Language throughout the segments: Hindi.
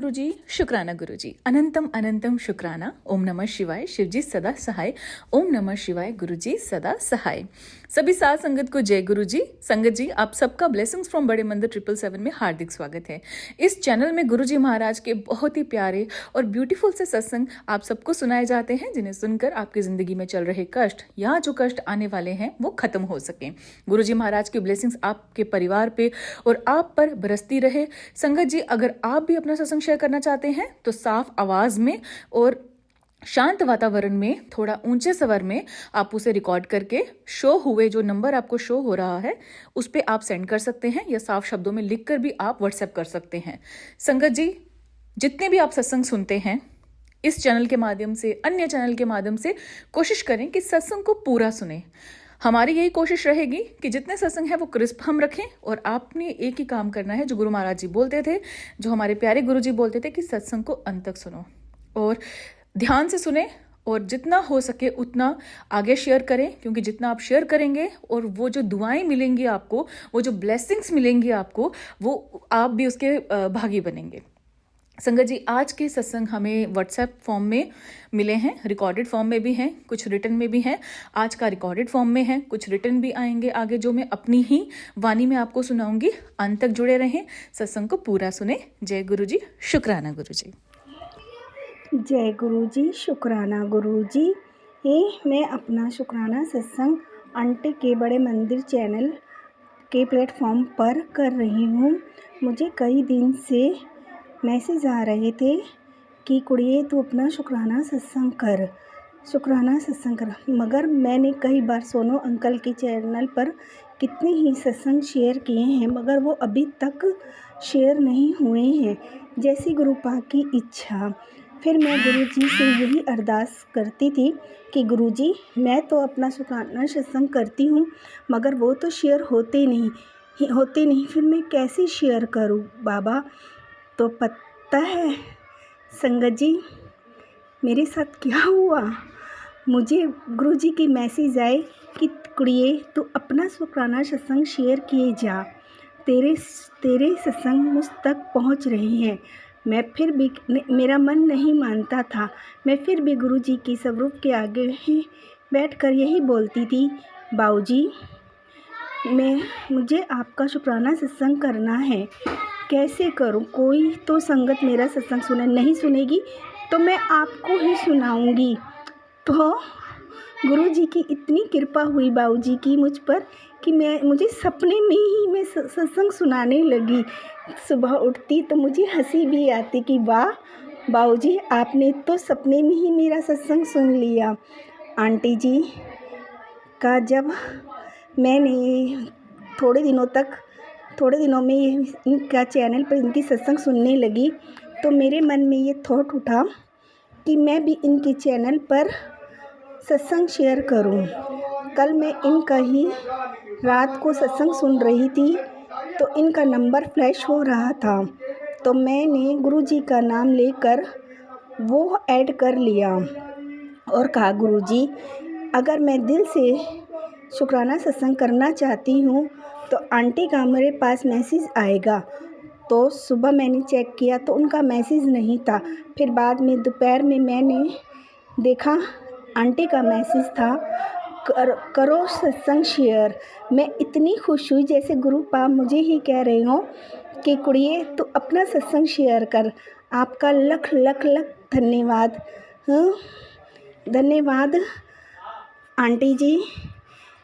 गुरुजी, शुक्राना गुरुजी, अनंतम अनंतम शुक्राना। ओम नमः शिवाय, शिवजी सदा सहाय। ओम नमः शिवाय, गुरुजी सदा सहाय। सभी साथ संगत को जय गुरुजी। संगत जी, आप सबका ब्लेसिंग्स फ्रॉम बड़े मंदिर 777 में हार्दिक स्वागत है। इस चैनल में गुरुजी महाराज के बहुत ही प्यारे और ब्यूटीफुल से सत्संग आप सबको सुनाए जाते हैं, जिन्हें सुनकर आपकी जिंदगी में चल रहे कष्ट या जो कष्ट आने वाले हैं वो खत्म हो सकें। गुरुजी महाराज की ब्लेसिंग्स आपके परिवार पे और आप पर बरसती रहे। संगत जी, अगर आप भी अपना सत्संग शेयर करना चाहते हैं तो साफ आवाज में और शांत वातावरण में थोड़ा ऊंचे स्वर में आप उसे रिकॉर्ड करके शो हुए जो नंबर आपको शो हो रहा है उस पे आप सेंड कर सकते हैं, या साफ शब्दों में लिखकर भी आप व्हाट्सएप कर सकते हैं। संगत जी, जितने भी आप सत्संग सुनते हैं इस चैनल के माध्यम से, अन्य चैनल के माध्यम से, कोशिश करें कि सत्संग को पूरा सुने। हमारी यही कोशिश रहेगी कि जितने सत्संग है वो क्रिस्प हम रखें, और आपने एक ही काम करना है जो गुरु महाराज जी बोलते थे, जो हमारे प्यारे गुरु जी बोलते थे कि सत्संग को अंत तक सुनो और ध्यान से सुने, और जितना हो सके उतना आगे शेयर करें, क्योंकि जितना आप शेयर करेंगे और वो जो दुआएं मिलेंगी आपको, वो जो ब्लेसिंग्स मिलेंगी आपको, वो आप भी उसके भागी बनेंगे। संगत जी, आज के सत्संग हमें व्हाट्सएप फॉर्म में मिले हैं, रिकॉर्डेड फॉर्म में भी हैं, कुछ रिटन में भी हैं। आज का रिकॉर्डेड फॉर्म में है, कुछ रिटन भी आएंगे आगे, जो मैं अपनी ही वाणी में आपको सुनाऊंगी। अंत तक जुड़े रहें, सत्संग को पूरा सुने। जय गुरु जी, शुक्राना गुरु जी। जय गुरु जी, शुक्राना गुरु जी। मैं अपना शुक्राना सत्संग आंटी के बड़े मंदिर चैनल के प्लेटफॉर्म पर कर रही हूँ। मुझे कई दिन से मैसेज आ रहे थे कि कुड़िए तू अपना शुक्राना सत्संग कर, शुक्राना सत्संग कर, मगर मैंने कई बार सोनू अंकल के चैनल पर कितने ही सत्संग शेयर किए हैं, मगर वो अभी तक शेयर नहीं हुए हैं, जैसी गुरु पाक की इच्छा। फिर मैं गुरु जी से यही अरदास करती थी कि गुरु जी, मैं तो अपना शुक्राना सत्संग करती हूँ, मगर वो तो शेयर होते नहीं, फिर मैं कैसे शेयर करूँ बाबा। तो पता है संगत जी मेरे साथ क्या हुआ? मुझे गुरु जी की मैसेज आए कि कुड़िए तू अपना शुक्राना सत्संग शेयर किए जा, तेरे सत्संग मुझ तक पहुँच रहे हैं। मैं फिर भी, मेरा मन नहीं मानता था, मैं फिर भी गुरु जी की स्वरूप के आगे ही बैठकर यही बोलती थी, बाऊजी मुझे आपका शुक्राना सत्संग करना है, कैसे करूं? कोई तो संगत मेरा सत्संग नहीं सुनेगी तो मैं आपको ही सुनाऊंगी। तो गुरु जी की इतनी कृपा हुई बाऊजी की मुझ पर कि मुझे सपने में ही मैं सत्संग सुनाने लगी। सुबह उठती तो मुझे हंसी भी आती कि वाह बाऊजी, आपने तो सपने में ही मेरा सत्संग सुन लिया। आंटी जी का जब मैंने थोड़े दिनों में इनका चैनल पर इनकी सत्संग सुनने लगी, तो मेरे मन में ये थॉट उठा कि मैं भी इनके चैनल पर सत्संग शेयर करूं। कल मैं इनका ही रात को सत्संग सुन रही थी तो इनका नंबर फ्लैश हो रहा था, तो मैंने गुरु जी का नाम लेकर वो ऐड कर लिया और कहा, गुरु जी अगर मैं दिल से शुक्राना सत्संग करना चाहती हूँ तो आंटी का मेरे पास मैसेज आएगा। तो सुबह मैंने चेक किया तो उनका मैसेज नहीं था, फिर बाद में दोपहर में मैंने देखा आंटी का मैसेज था, करो सत्संग शेयर। मैं इतनी खुश हुई जैसे गुरु पाप मुझे ही कह रहे हो कि कुड़िए तू अपना सत्संग शेयर कर। आपका लख लख लख धन्यवाद। धन्यवाद आंटी जी,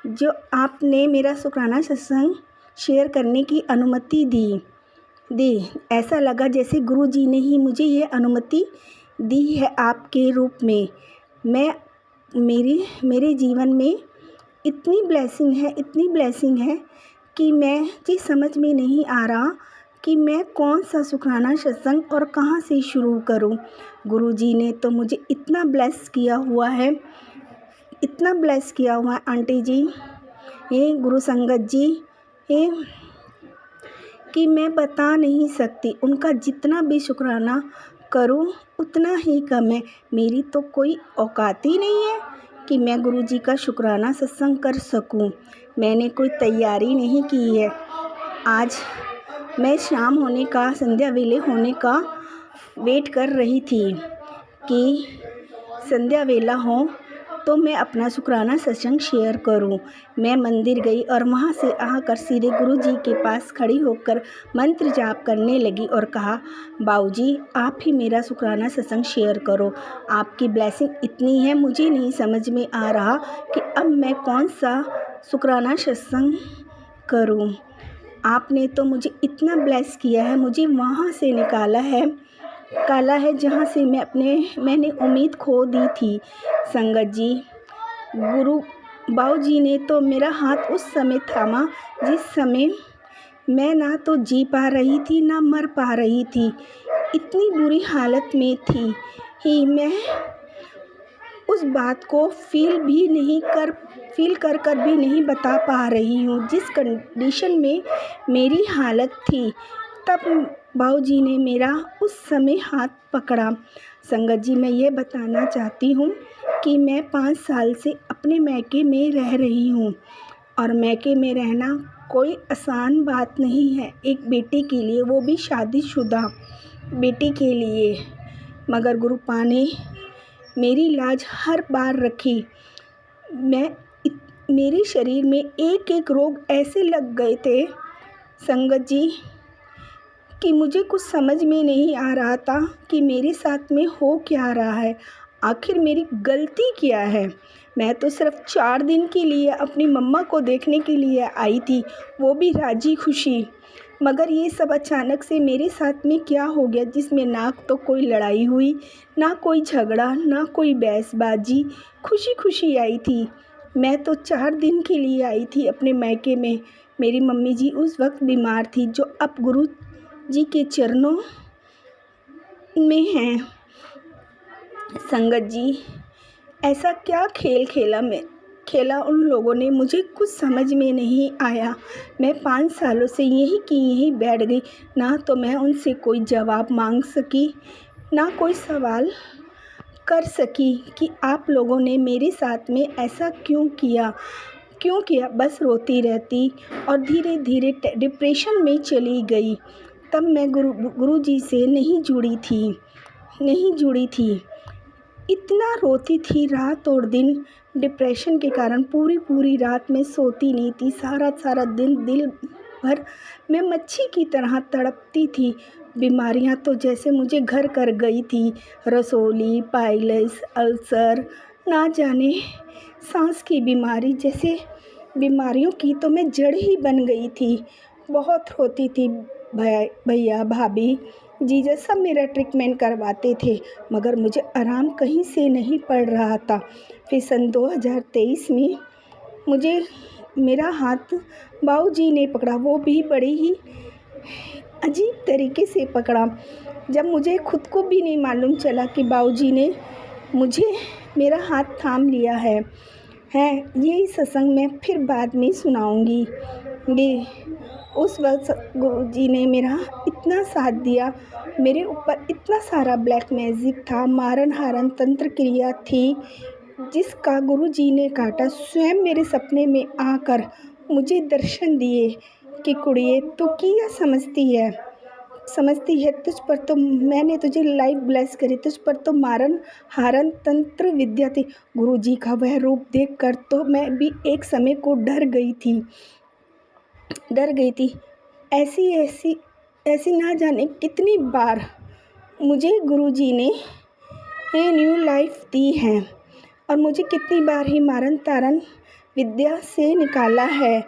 जो आपने मेरा शुक्राना सत्संग शेयर करने की अनुमति दी। ऐसा लगा जैसे गुरु जी ने ही मुझे ये अनुमति दी है आपके रूप में। मेरे जीवन में इतनी ब्लेसिंग है कि मुझे समझ में नहीं आ रहा कि मैं कौन सा शुक्राना सत्संग और कहाँ से शुरू करूं। गुरु जी ने तो मुझे इतना ब्लेस किया हुआ है आंटी जी, गुरु संगत जी, कि मैं बता नहीं सकती। उनका जितना भी शुक्राना करूं उतना ही कम है। मेरी तो कोई औकात ही नहीं है कि मैं गुरु जी का शुक्राना सत्संग कर सकूं। मैंने कोई तैयारी नहीं की है। आज मैं शाम होने का, संध्या वेले होने का वेट कर रही थी कि संध्या वेला हो तो मैं अपना शुक्राना सत्संग शेयर करूं। मैं मंदिर गई और वहां से आकर सीधे गुरुजी के पास खड़ी होकर मंत्र जाप करने लगी और कहा, बाबूजी आप ही मेरा शुक्राना सत्संग शेयर करो। आपकी ब्लेसिंग इतनी है, मुझे नहीं समझ में आ रहा कि अब मैं कौन सा शुक्राना सत्संग करूं। आपने तो मुझे इतना ब्लेस किया है, मुझे वहाँ से निकाला है जहाँ से मैंने उम्मीद खो दी थी। संगत जी, गुरु बाबूजी ने तो मेरा हाथ उस समय थामा जिस समय मैं ना तो जी पा रही थी ना मर पा रही थी। इतनी बुरी हालत में थी ही मैं उस बात को फील कर भी नहीं बता पा रही हूँ जिस कंडीशन में मेरी हालत थी। तब बाबूजी ने मेरा उस समय हाथ पकड़ा। संगत जी, मैं ये बताना चाहती हूँ कि मैं 5 साल से अपने मैके में रह रही हूँ और मैके में रहना कोई आसान बात नहीं है एक बेटी के लिए, वो भी शादीशुदा बेटी के लिए। मगर गुरुपा ने मेरी लाज हर बार रखी। मेरे शरीर में एक एक रोग ऐसे लग गए थे संगत जी कि मुझे कुछ समझ में नहीं आ रहा था कि मेरे साथ में हो क्या रहा है, आखिर मेरी गलती क्या है। मैं तो सिर्फ 4 दिन के लिए अपनी मम्मा को देखने के लिए आई थी, वो भी राजी खुशी। मगर ये सब अचानक से मेरे साथ में क्या हो गया जिसमें ना तो कोई लड़ाई हुई, ना कोई झगड़ा, ना कोई बहसबाजी, खुशी खुशी आई थी। मैं तो 4 दिन के लिए आई थी अपने मायके में। मेरी मम्मी जी उस वक्त बीमार थी, जो अब गुरु जी के चरणों में हैं। संगत जी, ऐसा क्या खेल खेला उन लोगों ने, मुझे कुछ समझ में नहीं आया। मैं 5 सालों से यहीं बैठ गई। ना तो मैं उनसे कोई जवाब मांग सकी, ना कोई सवाल कर सकी कि आप लोगों ने मेरे साथ में ऐसा क्यों किया। बस रोती रहती और धीरे धीरे डिप्रेशन में चली गई। तब मैं गुरु जी से नहीं जुड़ी थी। इतना रोती थी रात और दिन। डिप्रेशन के कारण पूरी रात में सोती नहीं थी। सारा दिन दिल भर मैं मच्छी की तरह तड़पती थी। बीमारियां तो जैसे मुझे घर कर गई थी। रसोली, पाइल्स, अल्सर, ना जाने सांस की बीमारी जैसे बीमारियों की तो मैं जड़ ही बन गई थी। बहुत रोती थी। भैया भाभी जीजा सब मेरा ट्रीटमेंट करवाते थे, मगर मुझे आराम कहीं से नहीं पड़ रहा था। फिर सन 2023 में मुझे मेरा हाथ बाबूजी ने पकड़ा, वो भी बड़ी ही अजीब तरीके से पकड़ा। जब मुझे खुद को भी नहीं मालूम चला कि बाबूजी ने मेरा हाथ थाम लिया है। यही सत्संग मैं फिर बाद में सुनाऊंगी। उस वक्त गुरुजी ने मेरा इतना साथ दिया। मेरे ऊपर इतना सारा ब्लैक मैजिक था, मारन हारन तंत्र क्रिया थी जिसका गुरुजी ने काटा। स्वयं मेरे सपने में आकर मुझे दर्शन दिए कि कुड़िए तू क्या समझती है तुझ पर तो मैंने तुझे लाइफ ब्लेस करी, तुझ पर तो मारन हारन तंत्र विद्या थी। गुरुजी का वह रूप देखकर तो मैं भी एक समय को डर गई थी। ऐसी ना जाने कितनी बार मुझे गुरुजी ने न्यू लाइफ दी है और मुझे कितनी बार ही मारन तारन विद्या से निकाला है।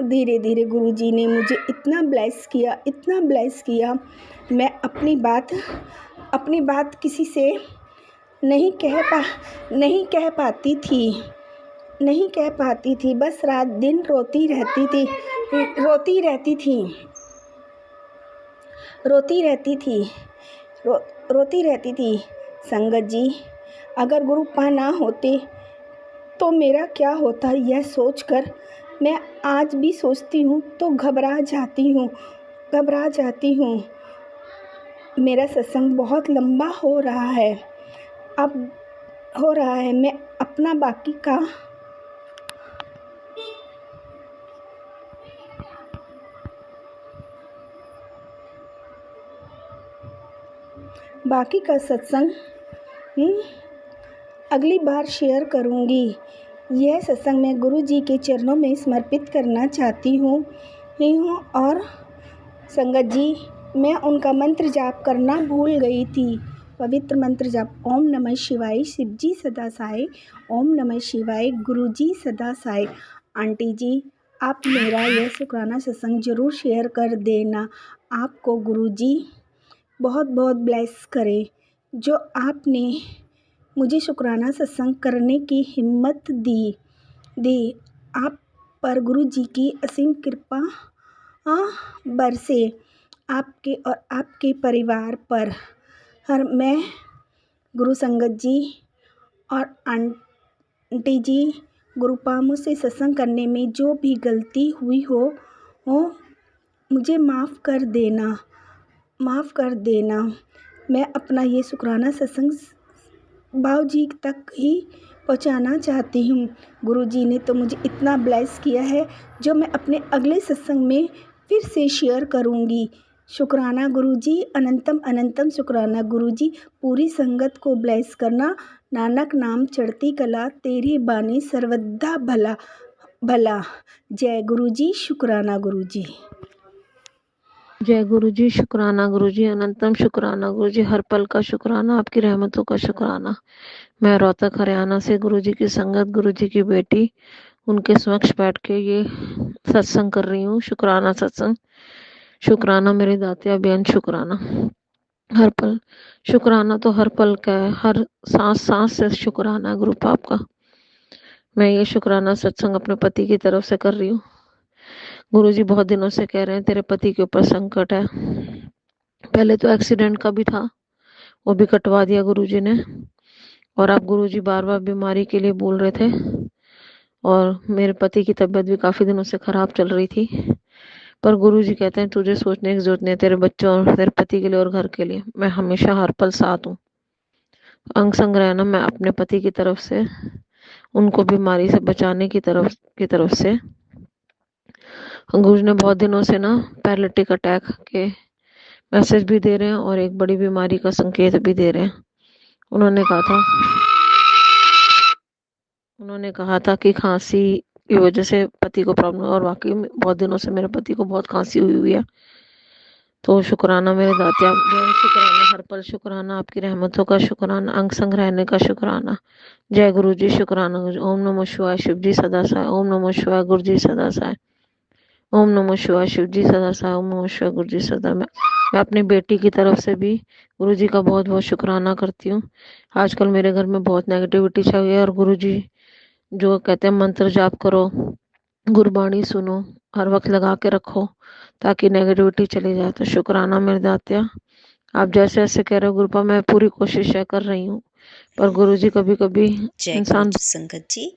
धीरे धीरे गुरुजी ने मुझे इतना ब्लेस किया। मैं अपनी बात किसी से नहीं कह पाती थी। बस रात दिन रोती रहती थी। संगत जी, अगर गुरुपा ना होते तो मेरा क्या होता, यह सोचकर मैं आज भी सोचती हूँ तो घबरा जाती हूँ। मेरा सत्संग बहुत लंबा हो रहा है। मैं अपना बाकी का बाकी का सत्संग अगली बार शेयर करूँगी। यह सत्संग मैं गुरु जी के चरणों में समर्पित करना चाहती हूँ और संगत जी, मैं उनका मंत्र जाप करना भूल गई थी। पवित्र मंत्र जाप ओम नमः शिवाय, शिव जी सदा सहाय, ओम नमः शिवाय, गुरु जी सदा सहाय। आंटी जी, आप मेरा यह शुक्राना सत्संग ज़रूर शेयर कर देना। आपको गुरु जी बहुत बहुत ब्लेस करे। जो आपने मुझे शुक्राना सत्संग करने की हिम्मत दी आप पर गुरु जी की असीम कृपा बरसे, आपके और आपके परिवार पर। मैं गुरु संगत जी और आंटी जी, गुरुपा मुझसे सत्संग करने में जो भी गलती हुई हो मुझे माफ़ कर देना। मैं अपना ये शुक्राना सत्संग बाबू जी तक ही पहुंचाना चाहती हूँ। गुरु जी ने तो मुझे इतना ब्लेस किया है जो मैं अपने अगले सत्संग में फिर से शेयर करूँगी। शुक्राना गुरु जी, अनंतम अनंतम शुक्राना गुरु जी। पूरी संगत को ब्लेस करना। नानक नाम चढ़ती कला, तेरी बानी सर्वदा भला। जय गुरु जी, शुक्राना गुरु जी। जय गुरु जी, शुक्राना गुरु जी, अनंतम शुक्राना गुरु जी, हर पल का शुक्राना, आपकी रहमतों का शुक्राना। मैं रोहतक हरियाणा से गुरु जी की संगत, गुरु जी की बेटी, उनके समक्ष बैठ के ये सत्संग कर रही हूँ। शुक्राना सत्संग, शुक्राना मेरे दातिया बेन, शुक्राना हर पल। शुक्राना तो हर पल का है, हर सांस सांस से शुक्राना गुरु पाप का। मैं ये शुक्राना सत्संग अपने पति की तरफ से कर रही हूँ। गुरुजी बहुत दिनों से कह रहे हैं तेरे पति के ऊपर संकट है। पहले तो एक्सीडेंट का भी था, वो भी कटवा दिया गुरुजी ने। और अब गुरुजी बार बार बीमारी के लिए बोल रहे थे, और मेरे पति की तबीयत भी काफी दिनों से खराब चल रही थी। पर गुरुजी कहते हैं तुझे सोचने की जरूरत नहीं, तेरे बच्चों और तेरे पति के लिए और घर के लिए मैं हमेशा हर पल साथ हूँ। अंग संग्रह ना, मैं अपने पति की तरफ से उनको बीमारी से बचाने की तरफ से गुरु ने बहुत दिनों से ना पैरालिटिक अटैक के मैसेज भी दे रहे हैं और एक बड़ी बीमारी का संकेत भी दे रहे हैं। उन्होंने कहा था कि खांसी की वजह से पति को प्रॉब्लम, और वाकई में बहुत दिनों से मेरे पति को बहुत खांसी हुई है। तो शुक्राना मेरे दातिया, शुक्राना हर पल, शुक्राना आपकी रहमतों का, शुक्राना अंग संग रहने का, शुक्राना। जय गुरु जी, शुक्राना गुरु जी। ओम नमः शिवाय, शिव जी सदा सहाय, ओम नमः शिवाय, गुरु जी सदा सहाय, ओम नमः शिवाय, शिव जी सदा सहाय, ओम नमः शिवाय, गुरु जी सदा। मैं अपनी बेटी की तरफ से भी गुरु जी का बहुत बहुत शुक्राना करती हूँ। आजकल मेरे घर में बहुत नेगेटिविटी छाई हुई है, और गुरु जी जो कहते हैं मंत्र जाप करो, गुरबाणी सुनो, हर वक्त लगा के रखो ताकि नेगेटिविटी चली जाए। तो शुक्राना मेरे दातिया, आप जैसे ऐसे कह रहे हो गुरुपा, मैं पूरी कोशिश कर रही हूँ, पर गुरु जी कभी कभी इंसान। संगत जी,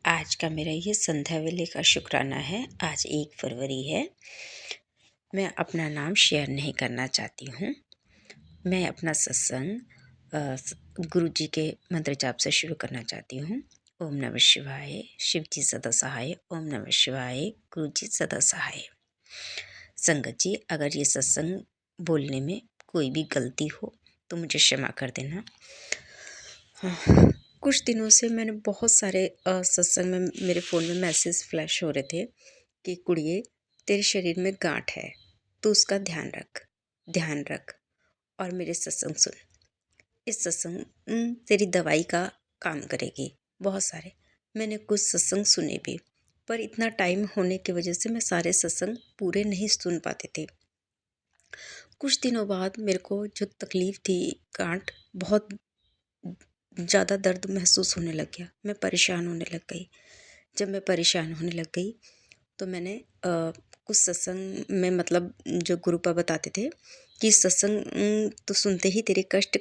आज का मेरा ये संध्या वेले का शुक्राना है। आज 1 फरवरी है। मैं अपना नाम शेयर नहीं करना चाहती हूँ। मैं अपना सत्संग गुरु जी के मंत्र जाप से शुरू करना चाहती हूँ। ओम नमः शिवाय, शिव जी सदा सहाय, ओम नमः शिवाय, गुरु जी सदा सहाय। संगत जी, अगर ये सत्संग बोलने में कोई भी गलती हो तो मुझे क्षमा कर देना। कुछ दिनों से मैंने बहुत सारे सत्संग में मेरे फ़ोन में मैसेज फ्लैश हो रहे थे कि कुड़िए, तेरे शरीर में गांठ है तो उसका ध्यान रख और मेरे सत्संग सुन। इस सत्संग तेरी दवाई का काम करेगी। बहुत सारे मैंने कुछ सत्संग सुने भी, पर इतना टाइम होने की वजह से मैं सारे सत्संग पूरे नहीं सुन पाते थे। कुछ दिनों बाद मेरे को जो तकलीफ़ थी, गांठ, बहुत ज़्यादा दर्द महसूस होने लग गया। मैं परेशान होने लग गई। जब मैं परेशान होने लग गई तो मैंने कुछ सत्संग में, मतलब जो गुरुपा बताते थे कि सत्संग तो सुनते ही तेरे कष्ट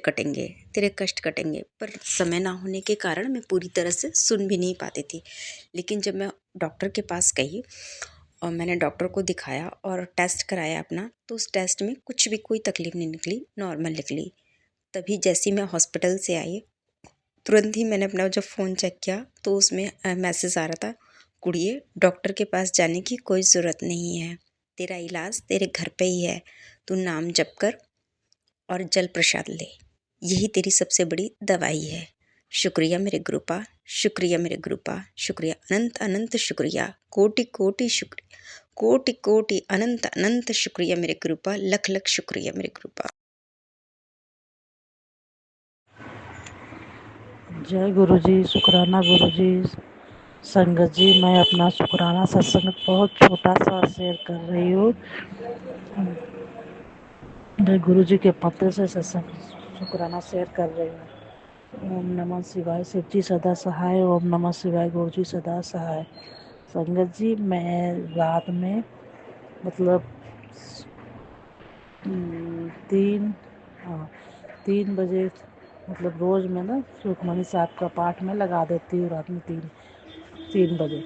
कटेंगे, पर समय ना होने के कारण मैं पूरी तरह से सुन भी नहीं पाती थी। लेकिन जब मैं डॉक्टर के पास गई और मैंने डॉक्टर को दिखाया और टेस्ट कराया अपना, तो उस टेस्ट में कुछ भी कोई तकलीफ़ नहीं निकली, नॉर्मल निकली। तभी जैसे ही मैं हॉस्पिटल से आई, तुरंत ही मैंने अपना जब फ़ोन चेक किया तो उसमें मैसेज आ रहा था, कुड़िए, डॉक्टर के पास जाने की कोई ज़रूरत नहीं है, तेरा इलाज तेरे घर पे ही है, तू नाम जप कर और जल प्रसाद ले। यही तेरी सबसे बड़ी दवाई है। शुक्रिया मेरे गुरुपा, शुक्रिया मेरे गुरुपा, शुक्रिया, अनंत अनंत शुक्रिया, कोटि कोटि शुक्रिया, कोटि कोटि अनंत अनंत शुक्रिया मेरे गुरुपा, लख लख शुक्रिया मेरे गुरुपा। जय गुरु जी, शुक्राना गुरु जी। संगत जी, मैं अपना शुक्राना सत्संग बहुत छोटा सा शेयर कर रही हूँ। मैं गुरु जी के पत्र से सत्संग शुक्राना शेयर कर रही हूँ। ओम नमः शिवाय, शिव जी सदा सहाय। ओम नमः शिवाय, गुरु जी सदा सहाय। संगत जी, मैं रात में मतलब 3 बजे मतलब रोज़ मैं ना सुखमनी साहब का पाठ में लगा देती हूँ रात में 3 बजे।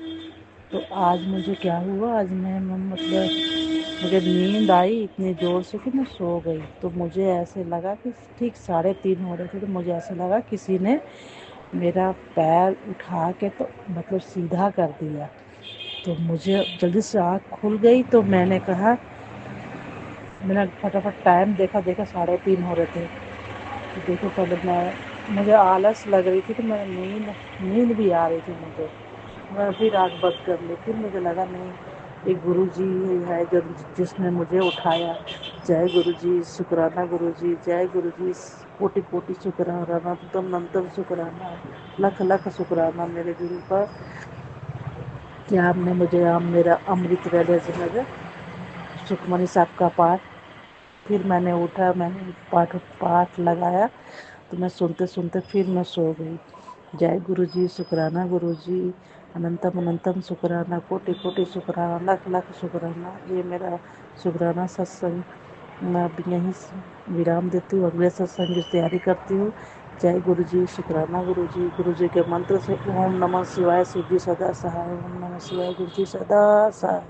तो आज मुझे क्या हुआ, आज मैं मतलब मुझे नींद आई इतनी ज़ोर से कि मैं सो गई। तो मुझे ऐसे लगा कि ठीक 3:30 हो रहे थे, तो मुझे ऐसा लगा किसी ने मेरा पैर उठा के तो मतलब सीधा कर दिया। तो मुझे जल्दी से आँख खुल गई। तो मैंने कहा, मैंने फटाफट टाइम देखा 3:30 हो रहे थे। तो देखो, पहले मुझे आलस लग रही थी, तो मैं नींद भी आ रही थी मुझे। मैं फिर आँख बंद कर ली। फिर मुझे लगा नहीं, एक गुरु जी है जो जिसने मुझे उठाया। जय गुरु जी, शुक्राना गुरु जी, जय गुरु जी, कोटि कोटि शुक्राना, अनंतम अनंतम शुक्राना, लख लख शुक्राना मेरे गुरु का, कि आपने मुझे मेरा अमृत वेले जिंदगी सुखमनी साहब का पाठ। फिर मैंने उठा, मैंने पाठ लगाया। तो मैं सुनते सुनते फिर मैं सो गई। जय गुरु जी, शुक्राना गुरु जी, अनंतम अनंतम शुक्राना, कोटि कोटि शुक्राना, लख लख शुक्राना। ये मेरा शुक्राना सत्संग मैं अब यहीं विराम देती हूँ। अगले सत्संग की तैयारी करती हूँ। जय गुरु जी, शुक्राना गुरु जी के मंत्र से ओम नमः शिवाय, शिव जी सदा सहाय। ओम नमः शिवाय, गुरु जी सदा सहाय।